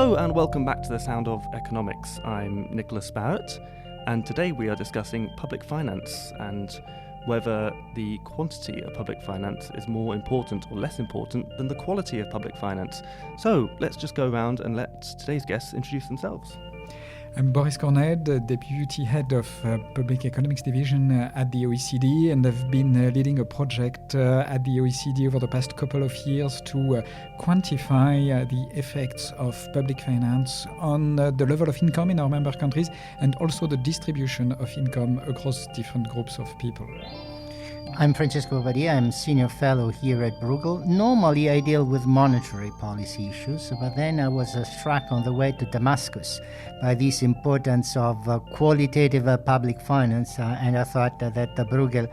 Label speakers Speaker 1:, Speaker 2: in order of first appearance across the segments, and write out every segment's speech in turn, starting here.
Speaker 1: Hello and welcome back to The Sound of Economics. I'm Nicholas Barrett, and today we are discussing public finance and whether the quantity of public finance is more important or less important than the quality of public finance. So let's just go around and let today's guests introduce themselves.
Speaker 2: I'm Boris Cournede, Deputy Head of Public Economics Division at the OECD, and I've been leading a project at the OECD over the past couple of years to quantify the effects of public finance on the level of income in our member countries and also the distribution of income across different groups of people.
Speaker 3: I'm Francesco. I'm Senior Fellow here at Bruegel. Normally I deal with monetary policy issues, but then I was struck on the way to Damascus by this importance of qualitative public finance, and I thought that Bruegel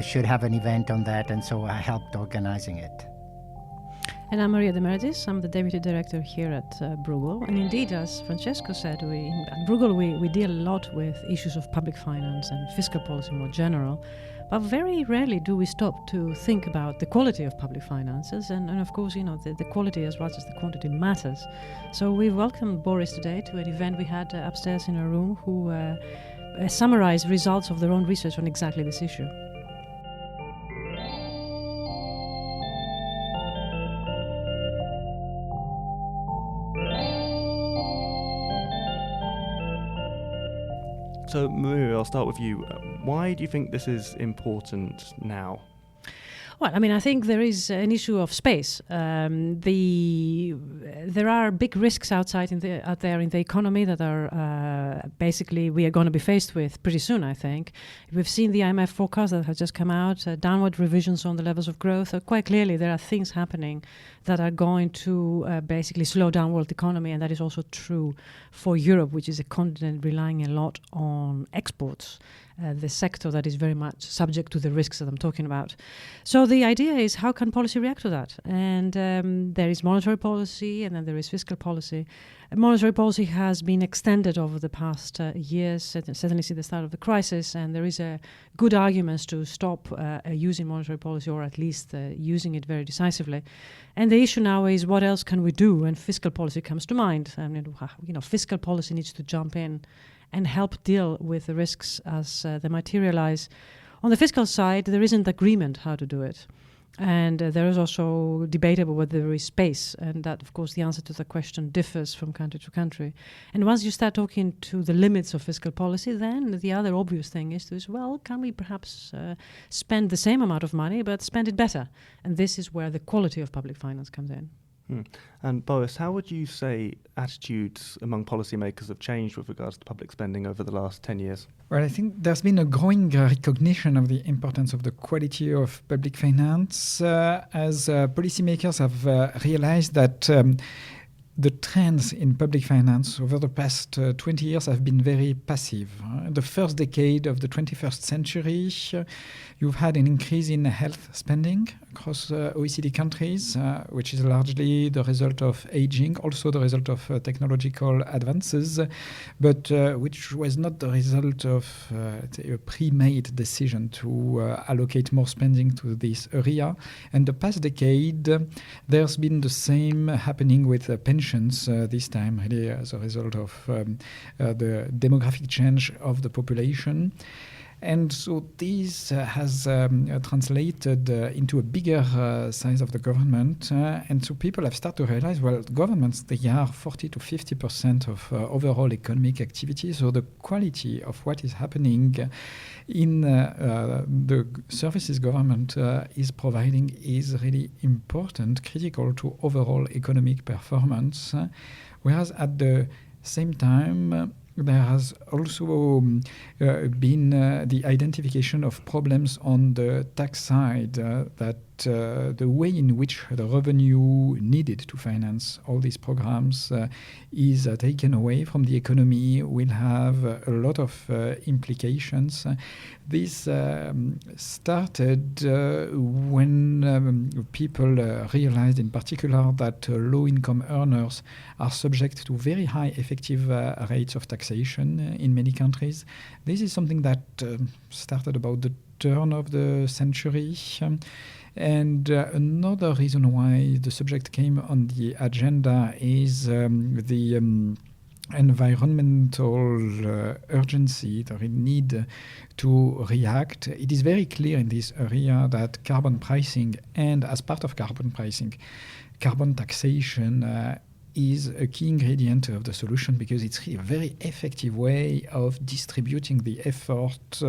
Speaker 3: should have an event on that, and so I helped organizing it.
Speaker 4: And I'm Maria Demertzis. I'm the Deputy Director here at Bruegel. And indeed, as Francesco said, at Bruegel we deal a lot with issues of public finance and fiscal policy more general. But very rarely do we stop to think about the quality of public finances. And of course, the quality as much as the quantity matters. So we welcomed Boris today to an event we had upstairs in our room who summarized results of their own research on exactly this issue.
Speaker 1: So Maria, I'll start with you. Why do you think this is important now?
Speaker 4: Well, I think there is an issue of space. There are big risks out there in the economy that are basically we are going to be faced with pretty soon, I think. We've seen the IMF forecast that has just come out, downward revisions on the levels of growth. So quite clearly, there are things happening that are going to basically slow down world economy, and that is also true for Europe, which is a continent relying a lot on exports. The sector that is very much subject to the risks that I'm talking about. So the idea is, how can policy react to that? And there is monetary policy, and then there is fiscal policy. Monetary policy has been extended over the past years, certainly since the start of the crisis, and there is a good arguments to stop using monetary policy, or at least using it very decisively. And the issue now is, what else can we do? And fiscal policy comes to mind. Fiscal policy needs to jump in and help deal with the risks as they materialize. On the fiscal side, there isn't agreement how to do it. And there is also debatable whether there is space. And that, of course, the answer to the question differs from country to country. And once you start talking to the limits of fiscal policy, then the other obvious thing is can we perhaps spend the same amount of money, but spend it better? And this is where the quality of public finance comes in.
Speaker 1: And Boris, how would you say attitudes among policymakers have changed with regards to public spending over the last 10 years?
Speaker 2: Well, I think there's been a growing recognition of the importance of the quality of public finance as policymakers have realized that the trends in public finance over the past 20 years have been very passive. The first decade of the 21st century, you've had an increase in health spending across OECD countries, which is largely the result of aging, also the result of technological advances, but which was not the result of a pre-made decision to allocate more spending to this area. And the past decade, there's been the same happening with pensions, this time really as a result of the demographic change of the population. And so this has translated into a bigger size of the government. And so people have started to realize, governments, they are 40 to 50% of overall economic activity. So the quality of what is happening in the services government is providing is really important, critical to overall economic performance. Whereas at the same time, there has also been the identification of problems on the tax side, that the way in which the revenue needed to finance all these programs is taken away from the economy will have a lot of implications. This started when people realized in particular that low-income earners are subject to very high effective rates of taxation in many countries. This is something that started about the turn of the century. And another reason why the subject came on the agenda is the environmental urgency, the need to react. It is very clear in this area that carbon pricing, and as part of carbon pricing, carbon taxation is a key ingredient of the solution, because it's really a very effective way of distributing the effort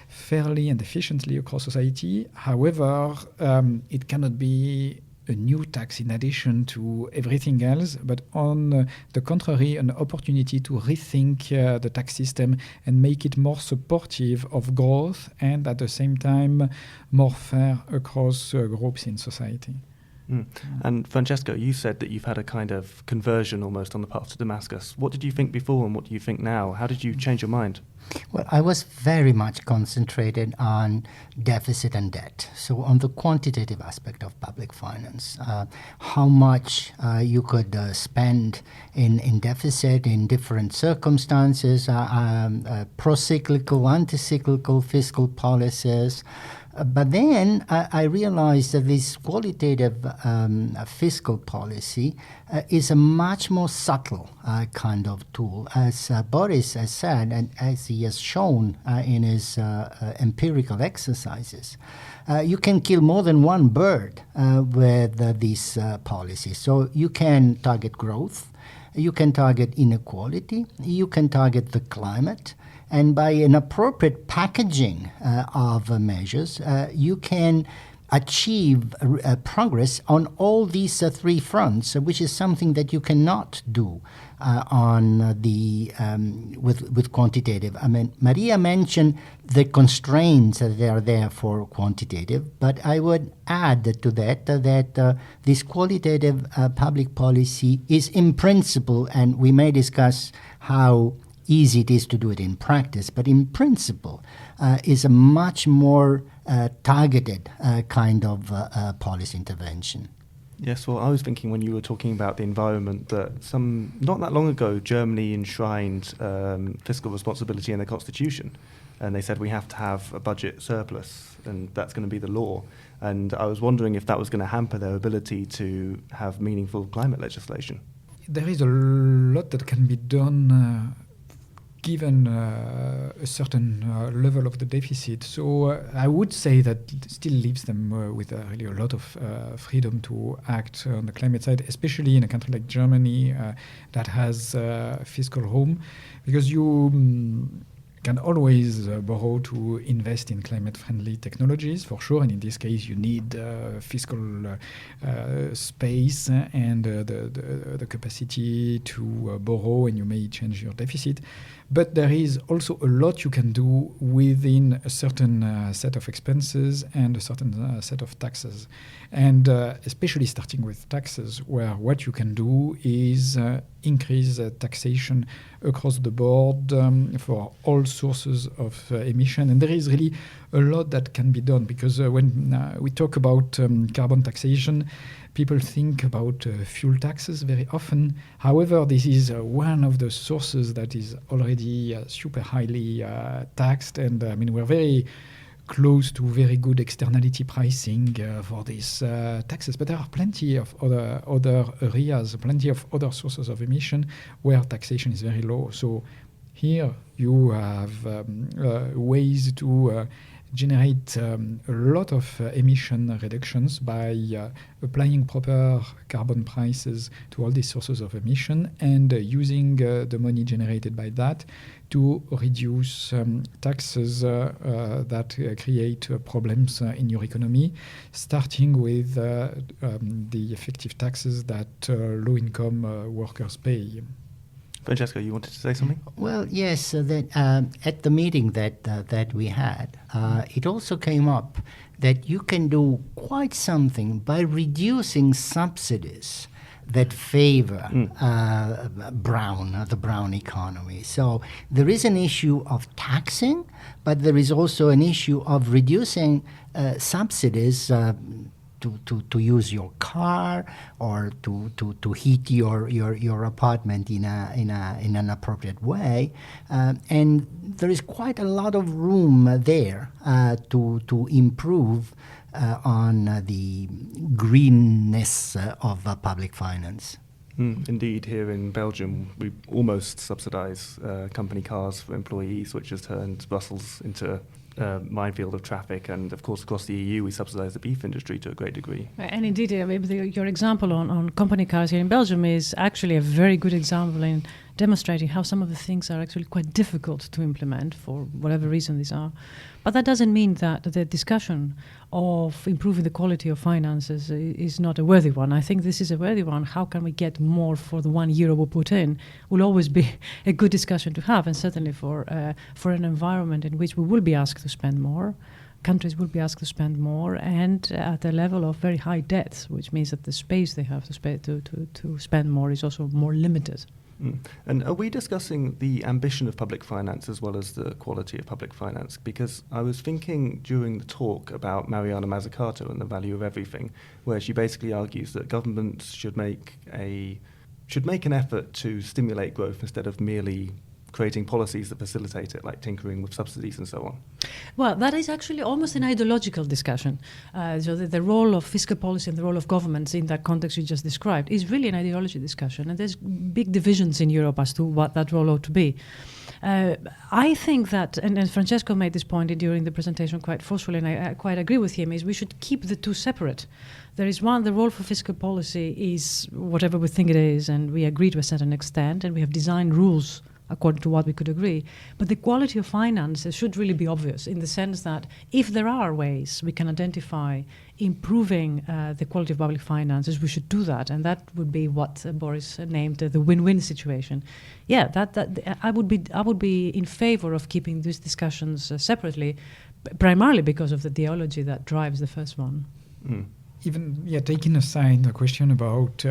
Speaker 2: fairly and efficiently across society. However, it cannot be a new tax in addition to everything else, but on the contrary, an opportunity to rethink the tax system and make it more supportive of growth and at the same time more fair across groups in society.
Speaker 1: And Francesco, you said that you've had a kind of conversion almost on the path to Damascus. What did you think before and what do you think now? How did you change your mind?
Speaker 3: Well, I was very much concentrated on deficit and debt. So on the quantitative aspect of public finance, how much you could spend in deficit in different circumstances, pro-cyclical, anti-cyclical fiscal policies. But then I realized that this qualitative fiscal policy is a much more subtle kind of tool. As Boris has said, and as he has shown in his empirical exercises, you can kill more than one bird with these policies. So you can target growth, you can target inequality, you can target the climate, and by an appropriate packaging of measures, you can achieve progress on all these three fronts, which is something that you cannot do on the with quantitative. I mean, Maria mentioned the constraints that are there for quantitative, but I would add to that that this qualitative public policy is in principle, and we may discuss how easy it is to do it in practice, but in principle is a much more targeted kind of policy intervention.
Speaker 1: Yes, well, I was thinking when you were talking about the environment that not that long ago, Germany enshrined fiscal responsibility in their constitution. And they said we have to have a budget surplus, and that's going to be the law. And I was wondering if that was going to hamper their ability to have meaningful climate legislation.
Speaker 2: There is a lot that can be done given a certain level of the deficit. So I would say that it still leaves them with really a lot of freedom to act on the climate side, especially in a country like Germany that has fiscal room, because you can always borrow to invest in climate-friendly technologies, for sure, and in this case you need fiscal space and the capacity to borrow, and you may change your deficit. But there is also a lot you can do within a certain set of expenses and a certain set of taxes. And especially starting with taxes, where what you can do is increase taxation across the board for all sources of emission. And there is really a lot that can be done, because when we talk about carbon taxation, people think about fuel taxes very often. However, this is one of the sources that is already super highly taxed. And I mean, we're very close to very good externality pricing for these taxes. But there are plenty of other areas, plenty of other sources of emission where taxation is very low. So here you have ways to generate a lot of emission reductions by applying proper carbon prices to all these sources of emission and using the money generated by that to reduce taxes that create problems in your economy, starting with the effective taxes that low-income workers pay.
Speaker 1: Francesco, you wanted to say something?
Speaker 3: Well, yes. That at the meeting that we had, it also came up that you can do quite something by reducing subsidies that favor the brown economy. So there is an issue of taxing, but there is also an issue of reducing subsidies to use your car or to heat your apartment in an appropriate way, and there is quite a lot of room there to improve on the greenness of public finance.
Speaker 1: Indeed, here in Belgium, we almost subsidise company cars for employees, which has turned Brussels into a minefield of traffic. And of course, across the EU, we subsidise the beef industry to a great degree.
Speaker 4: And indeed, your example on company cars here in Belgium is actually a very good example in demonstrating how some of the things are actually quite difficult to implement for whatever reason these are. But that doesn't mean that the discussion of improving the quality of finances is not a worthy one. I think this is a worthy one. How can we get more for the €1 we put in will always be a good discussion to have, and certainly for an environment in which we will be asked to spend more. Countries will be asked to spend more, and at a level of very high debts, which means that the space they have to spend more is also more limited.
Speaker 1: And are we discussing the ambition of public finance as well as the quality of public finance? Because I was thinking during the talk about Mariana Mazzucato and the value of everything, where she basically argues that governments should make an effort to stimulate growth instead of merely creating policies that facilitate it, like tinkering with subsidies and so on.
Speaker 4: Well, that is actually almost an ideological discussion. So the role of fiscal policy and the role of governments in that context you just described is really an ideology discussion, and there's big divisions in Europe as to what that role ought to be. I think that, and Francesco made this point during the presentation quite forcefully, and I quite agree with him, is we should keep the two separate. There is one, the role for fiscal policy is whatever we think it is, and we agree to a certain extent, and we have designed rules according to what we could agree. But the quality of finance should really be obvious in the sense that if there are ways we can identify improving the quality of public finances, we should do that. And that would be what Boris named the win-win situation. Yeah, that I would be in favor of keeping these discussions separately, primarily because of the ideology that drives the first one.
Speaker 2: Even taking aside the question about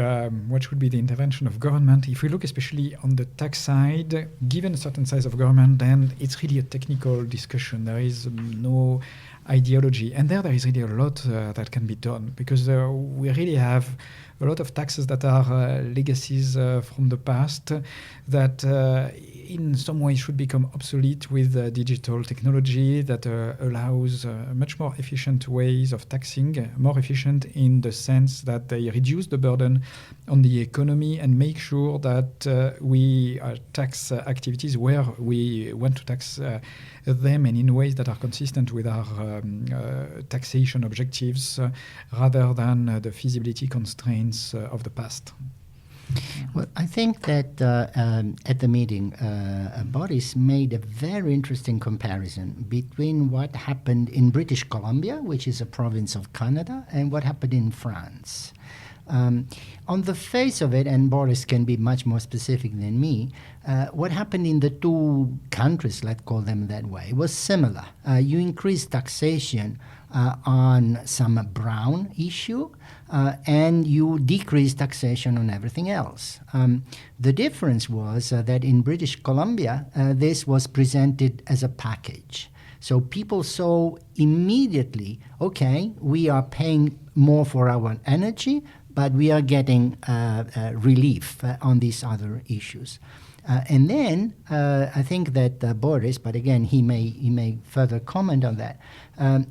Speaker 2: what should be the intervention of government, if we look especially on the tax side, given a certain size of government, then it's really a technical discussion. There is no ideology. And there is really a lot that can be done, because we really have a lot of taxes that are legacies from the past that in some ways should become obsolete with digital technology that allows much more efficient ways of taxing, more efficient in the sense that they reduce the burden on the economy and make sure that we tax activities where we want to tax them and in ways that are consistent with our taxation objectives rather than the feasibility constraints of the past.
Speaker 3: Well, I think that at the meeting, Boris made a very interesting comparison between what happened in British Columbia, which is a province of Canada, and what happened in France. On the face of it, and Boris can be much more specific than me, what happened in the two countries, let's call them that way, was similar. You increased taxation on some brown issue, and you decrease taxation on everything else. The difference was that in British Columbia, this was presented as a package. So people saw immediately, okay, we are paying more for our energy, but we are getting relief on these other issues. And then I think that Boris, but again, he may further comment on that.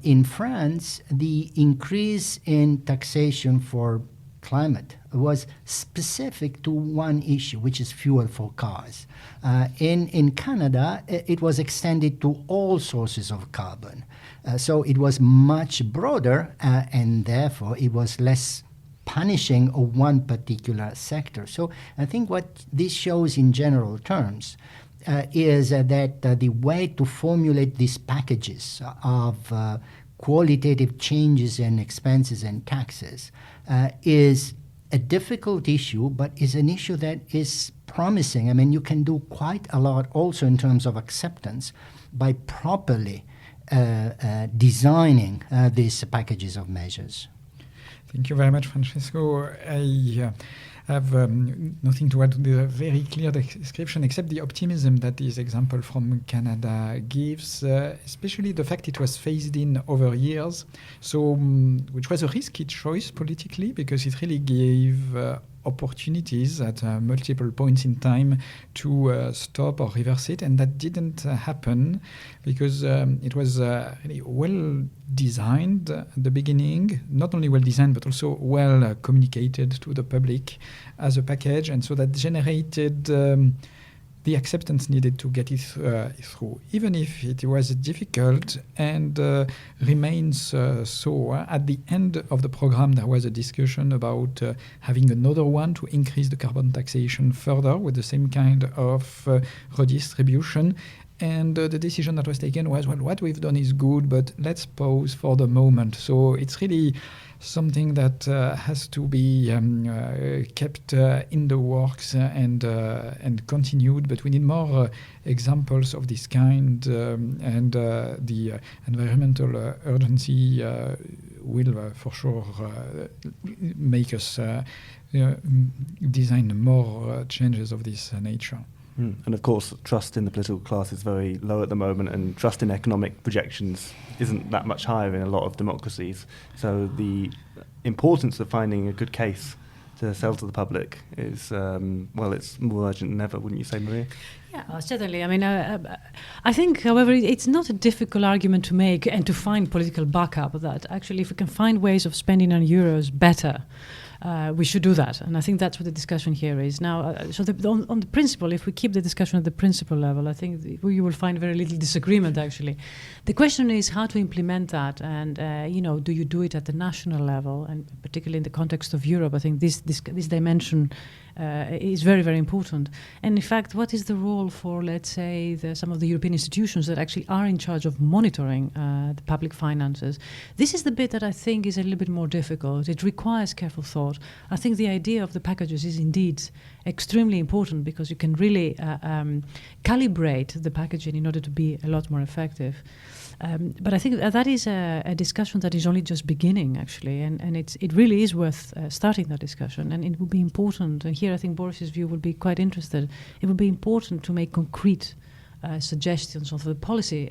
Speaker 3: In France, the increase in taxation for climate was specific to one issue, which is fuel for cars. In Canada, it was extended to all sources of carbon. So it was much broader, and therefore it was less punishing of one particular sector. So I think what this shows in general terms is that the way to formulate these packages of qualitative changes in expenses and taxes is a difficult issue, but is an issue that is promising. I mean, you can do quite a lot also in terms of acceptance by properly designing these packages of measures.
Speaker 2: Thank you very much, Francesco. have nothing to add to the very clear description, except the optimism that this example from Canada gives, especially the fact it was phased in over years, so which was a risky choice politically, because it really gave opportunities at multiple points in time to stop or reverse it, and that didn't happen because it was really well designed at the beginning, not only well designed but also well communicated to the public as a package, and so that generated the acceptance needed to get it through, even if it was difficult and remains so. At the end of the program, there was a discussion about having another one to increase the carbon taxation further with the same kind of redistribution. And the decision that was taken was, well, what we've done is good, but let's pause for the moment. So it's really something that has to be kept in the works and continued. But we need more examples of this kind, and the environmental urgency will for sure make us design more changes of this nature.
Speaker 1: And of course, trust in the political class is very low at the moment, and trust in economic projections isn't that much higher in a lot of democracies. So the importance of finding a good case to sell to the public is, it's more urgent than ever, wouldn't you say, Maria?
Speaker 4: Yeah, certainly. I mean, I think, however, it's not a difficult argument to make and to find political backup that actually if we can find ways of spending our euros better, we should do that. And I think that's what the discussion here is. Now, on the principle, if we keep the discussion at the principle level, I think you will find very little disagreement, actually. The question is how to implement that, and, do you do it at the national level? And particularly in the context of Europe, I think this dimension is very, very important. And in fact, what is the role for, let's say, some of the European institutions that actually are in charge of monitoring the public finances? This is the bit that I think is a little bit more difficult. It requires careful thought. I think the idea of the packages is indeed extremely important because you can really calibrate the packaging in order to be a lot more effective. But I think that is a discussion that is only just beginning, actually, and it really is worth starting that discussion. And it would be important, and here I think Boris's view would be quite interested, it would be important to make concrete suggestions of the policy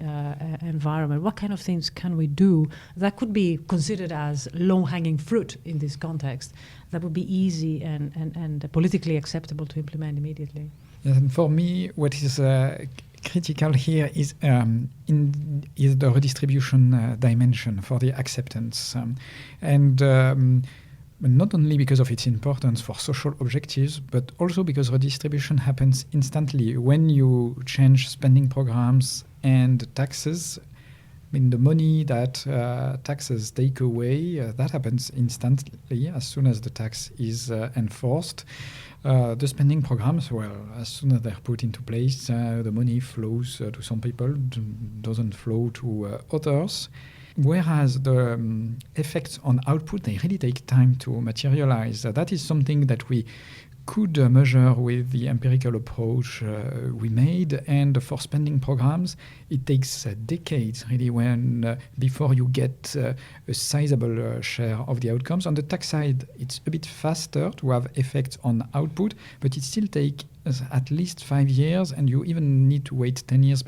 Speaker 4: environment. What kind of things can we do that could be considered as low-hanging fruit in this context that would be easy and politically acceptable to implement immediately?
Speaker 2: Yes, and for me, what is critical here is the redistribution dimension for the acceptance, not only because of its importance for social objectives, but also because redistribution happens instantly when you change spending programs and taxes. I mean, the money that taxes take away, that happens instantly as soon as the tax is enforced. The spending programs, well, as soon as they're put into place, the money flows to some people, doesn't flow to others. Whereas the effects on output, they really take time to materialize. That is something that we could measure with the empirical approach we made. And for spending programs, it takes decades, really, before you get a sizable share of the outcomes. On the tax side, it's a bit faster to have effects on output, but it still takes at least 5 years, and you even need to wait 10 years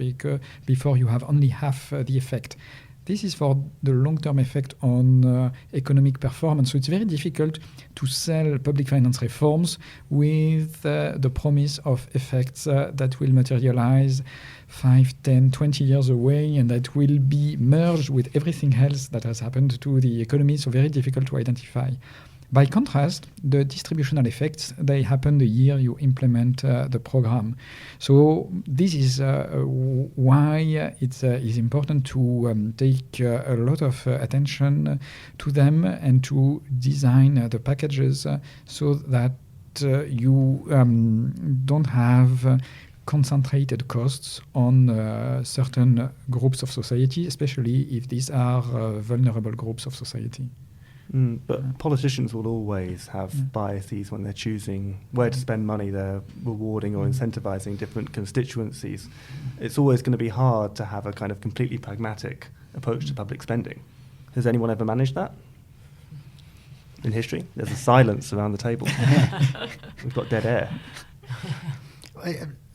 Speaker 2: before you have only half the effect. This is for the long-term effect on economic performance. So it's very difficult to sell public finance reforms with the promise of effects that will materialize 5, 10, 20 years away, and that will be merged with everything else that has happened to the economy. So very difficult to identify. By contrast, the distributional effects, they happen the year you implement the program. So this is why it is important to take a lot of attention to them and to design the packages so that you don't have concentrated costs on certain groups of society, especially if these are vulnerable groups of society.
Speaker 1: But politicians will always have biases when they're choosing where to spend money. They're rewarding or incentivizing different constituencies. It's always going to be hard to have a kind of completely pragmatic approach to public spending. Has anyone ever managed that? in history? There's a silence around the table. We've got dead air.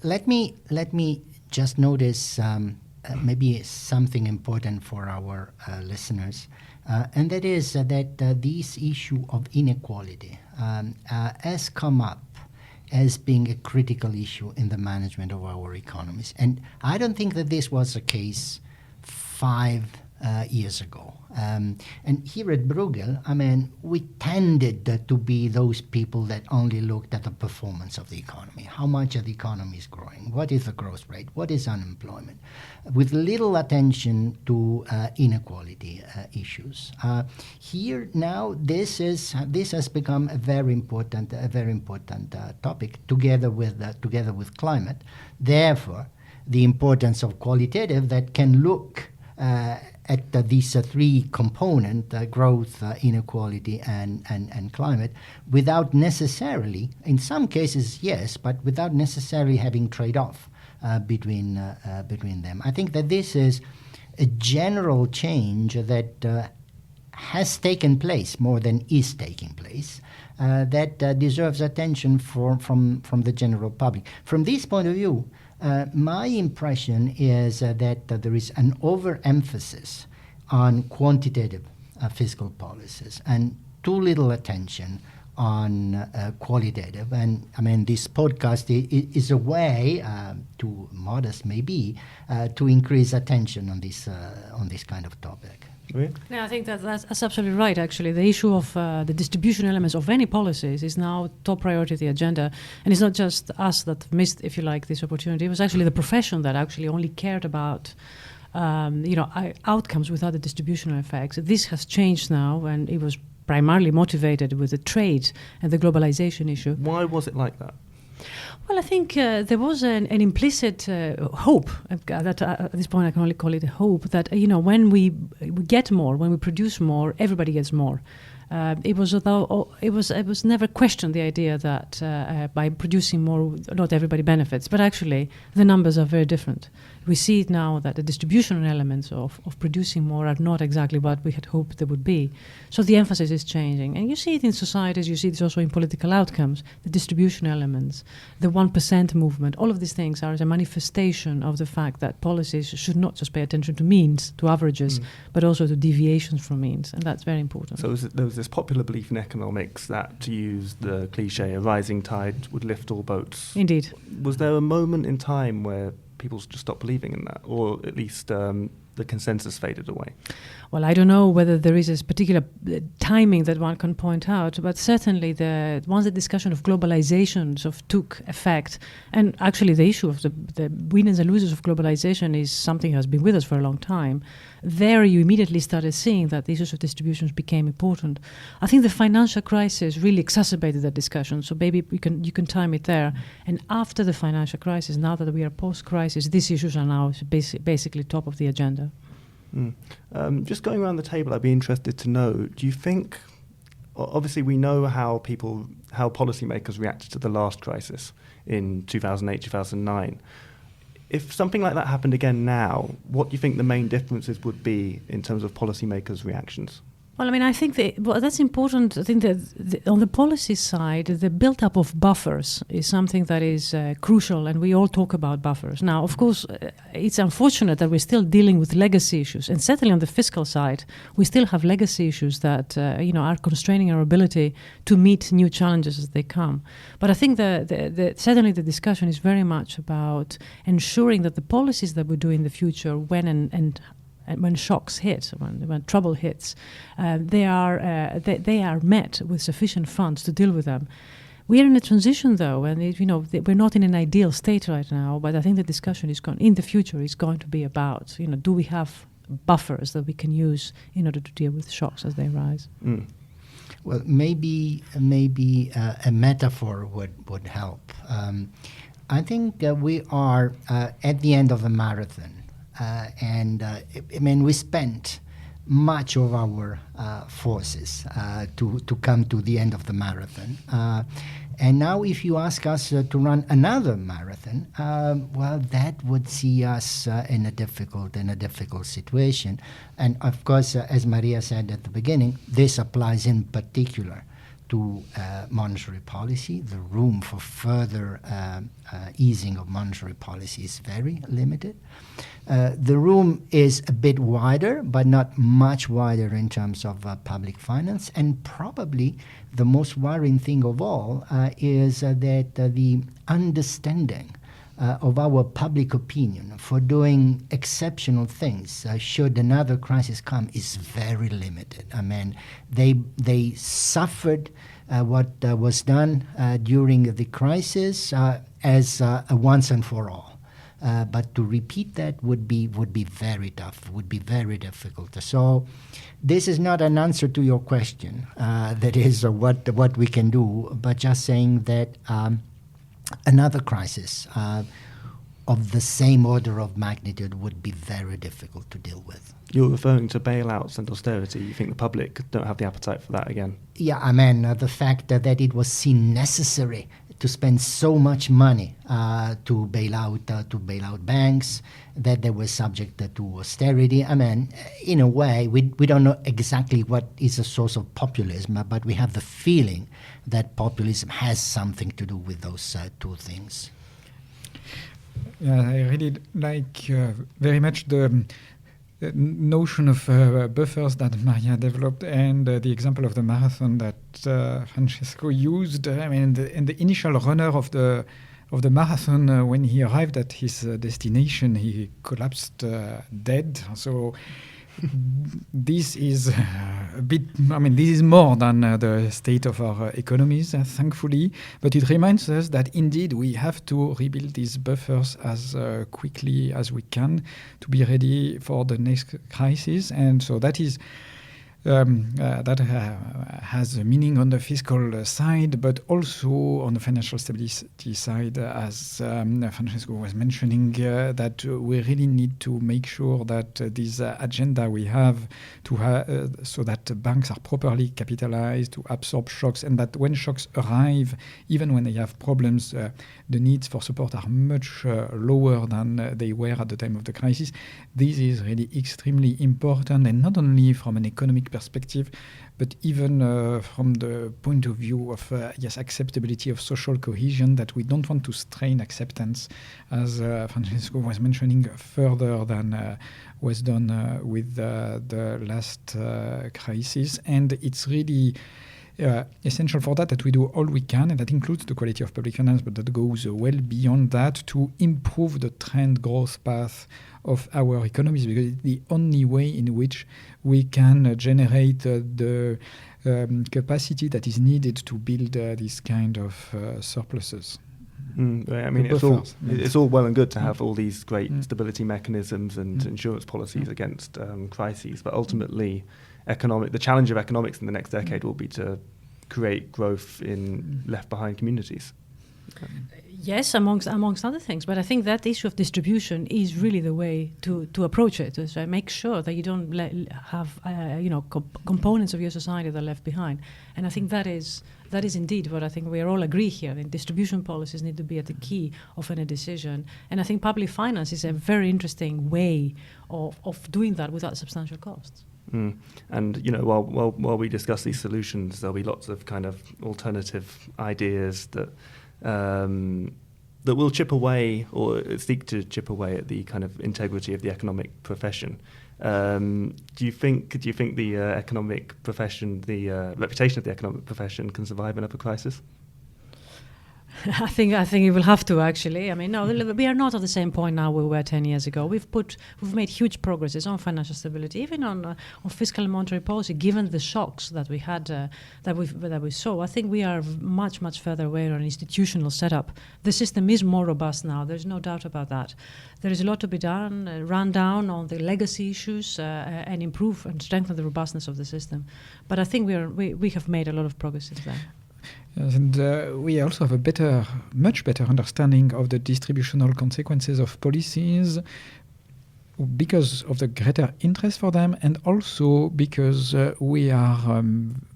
Speaker 3: Let me just notice maybe something important for our listeners, and that is that this issue of inequality has come up as being a critical issue in the management of our economies. And I don't think that this was the case 5 years ago. And here at Bruegel, I mean, we tended to be those people that only looked at the performance of the economy. How much the economy is growing? What is the growth rate? What is unemployment? With little attention to inequality issues. Here now, this has become a very important topic together with climate. Therefore, the importance of qualitative that can look at these 3 components, growth, inequality, and climate, without necessarily, in some cases, yes, but without necessarily having trade-off between them. I think that this is a general change that has taken place more than is taking place, that deserves attention from the general public. From this point of view, my impression is that there is an overemphasis on quantitative fiscal policies and too little attention on qualitative. And I mean, this podcast is a way, too modest maybe, to increase attention on this kind of topic.
Speaker 4: Yeah, I think that's absolutely right, actually. The issue of the distribution elements of any policies is now top priority of the agenda. And it's not just us that missed, if you like, this opportunity. It was actually the profession that actually only cared about outcomes without the distributional effects. This has changed now, and it was primarily motivated with the trade and the globalization issue.
Speaker 1: Why was it like that?
Speaker 4: Well, I think there was an implicit hope that at this point I can only call it a hope that when we get more, when we produce more, everybody gets more. It was never questioned, the idea that by producing more, not everybody benefits. But actually, the numbers are very different. We see it now that the distributional elements of producing more are not exactly what we had hoped they would be. So the emphasis is changing. And you see it in societies, you see it also in political outcomes, the distribution elements, the 1% movement. All of these things are a manifestation of the fact that policies should not just pay attention to means, to averages, but also to deviations from means. And that's very important.
Speaker 1: So there was this popular belief in economics that, to use the cliche, a rising tide would lift all boats.
Speaker 4: Indeed.
Speaker 1: Was there a moment in time where people just stopped believing in that, or at least the consensus faded away?
Speaker 4: Well, I don't know whether there is a particular timing that one can point out, but certainly once the discussion of globalization took effect, and actually the issue of the winners and losers of globalization is something that has been with us for a long time, there you immediately started seeing that the issues of distributions became important. I think the financial crisis really exacerbated that discussion, so maybe you can time it there. And after the financial crisis, now that we are post-crisis, these issues are now basically top of the agenda.
Speaker 1: Just going around the table, I'd be interested to know, do you think, obviously we know how policymakers reacted to the last crisis in 2008, 2009. If something like that happened again now, what do you think the main differences would be in terms of policymakers' reactions?
Speaker 4: Well, I mean, I think that's important. I think that on the policy side, the build-up of buffers is something that is crucial, and we all talk about buffers. Now, of course, it's unfortunate that we're still dealing with legacy issues, and certainly on the fiscal side, we still have legacy issues that are constraining our ability to meet new challenges as they come. But I think certainly the discussion is very much about ensuring that the policies that we do in the future, when shocks hit, when trouble hits, they are met with sufficient funds to deal with them. We are in a transition, though, and we're not in an ideal state right now. But I think the discussion in the future is going to be about, do we have buffers that we can use in order to deal with shocks as they arise?
Speaker 3: Well, maybe a metaphor would help. I think we are at the end of a marathon. We spent much of our forces to come to the end of the marathon. And now if you ask us to run another marathon, well, that would see us in a difficult situation. And of course, as Maria said at the beginning, this applies in particular to monetary policy. The room for further easing of monetary policy is very limited. The room is a bit wider, but not much wider in terms of public finance. And probably the most worrying thing of all is that the understanding of our public opinion for doing exceptional things should another crisis come is very limited. I mean, they suffered what was done during the crisis as a once and for all. But to repeat that would be very tough, would be very difficult. So this is not an answer to your question, that is what we can do, but just saying that another crisis of the same order of magnitude would be very difficult to deal with.
Speaker 1: You're referring to bailouts and austerity. You think the public don't have the appetite for that again?
Speaker 3: Yeah, I mean, the fact that it was seen necessary to spend so much money to bail out banks, that they were subject to austerity. I mean, in a way, we don't know exactly what is the source of populism, but we have the feeling that populism has something to do with those two things.
Speaker 2: Yeah, I really like very much the notion of buffers that Maria developed, and the example of the marathon that Francesco used. I mean, in the initial runner of the marathon, when he arrived at his destination, he collapsed dead. So this is a bit, I mean, this is more than the state of our economies, thankfully, but it reminds us that indeed we have to rebuild these buffers as quickly as we can to be ready for the next crisis. And so that is that has a meaning on the fiscal side, but also on the financial stability side, as Francesco was mentioning, that we really need to make sure that this agenda we have to so that banks are properly capitalized to absorb shocks, and that when shocks arrive, even when they have problems, the needs for support are much lower than they were at the time of the crisis. This is really extremely important, and not only from an economic perspective, but even from the point of view of acceptability of social cohesion, that we don't want to strain acceptance, as Francesco was mentioning, further than was done with the last crisis. And it's really essential for that we do all we can, and that includes the quality of public finance, but that goes well beyond that, to improve the trend growth path of our economies, because it's the only way in which we can generate the capacity that is needed to build these kind of surpluses.
Speaker 1: I mean, it's all well and good to have all these great stability mechanisms and insurance policies against crises, but ultimately, the challenge of economics in the next decade will be to create growth in left-behind communities.
Speaker 4: Yes, amongst other things, but I think that issue of distribution is really the way to approach it. So make sure that you don't have components of your society that are left behind, and I think that is indeed what I think we all agree here. And distribution policies need to be at the key of any decision, and I think public finance is a very interesting way of doing that without substantial costs.
Speaker 1: And while we discuss these solutions, there'll be lots of kind of alternative ideas that will chip away or seek to chip away at the kind of integrity of the economic profession. Do you think the economic profession, the reputation of the economic profession, can survive another crisis?
Speaker 4: I think it will have to, actually. I mean, no, we are not at the same point now we were 10 years ago. We've made huge progresses on financial stability, even on fiscal and monetary policy. Given the shocks that we had, that we saw, I think we are much further away on an institutional setup. The system is more robust now. There's no doubt about that. There is a lot to be done, run down on the legacy issues, and improve and strengthen the robustness of the system. But I think we have made a lot of progress since then.
Speaker 2: And we also have a much better understanding of the distributional consequences of policies because of the greater interest for them, and also because we are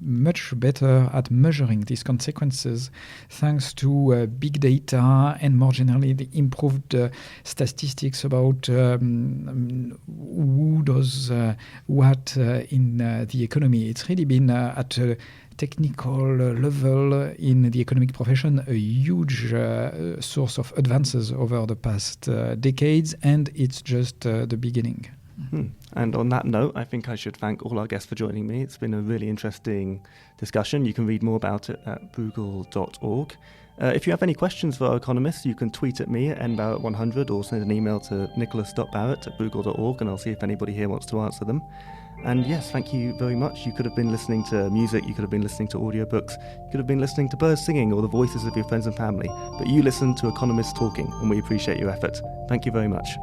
Speaker 2: much better at measuring these consequences thanks to big data and more generally the improved statistics about who does what in the economy. It's really been at a technical level in the economic profession a huge source of advances over the past decades, and it's just the beginning.
Speaker 1: And on that note, I think I should thank all our guests for joining me. It's been a really interesting discussion. You can read more about it at bruegel.org. If you have any questions for our economists, you can tweet at me at nbarrett100 or send an email to nicholas.barrett@bruegel.org, and I'll see if anybody here wants to answer them. And yes, thank you very much. You could have been listening to music, you could have been listening to audiobooks, you could have been listening to birds singing or the voices of your friends and family, but you listen to economists talking, and we appreciate your effort. Thank you very much.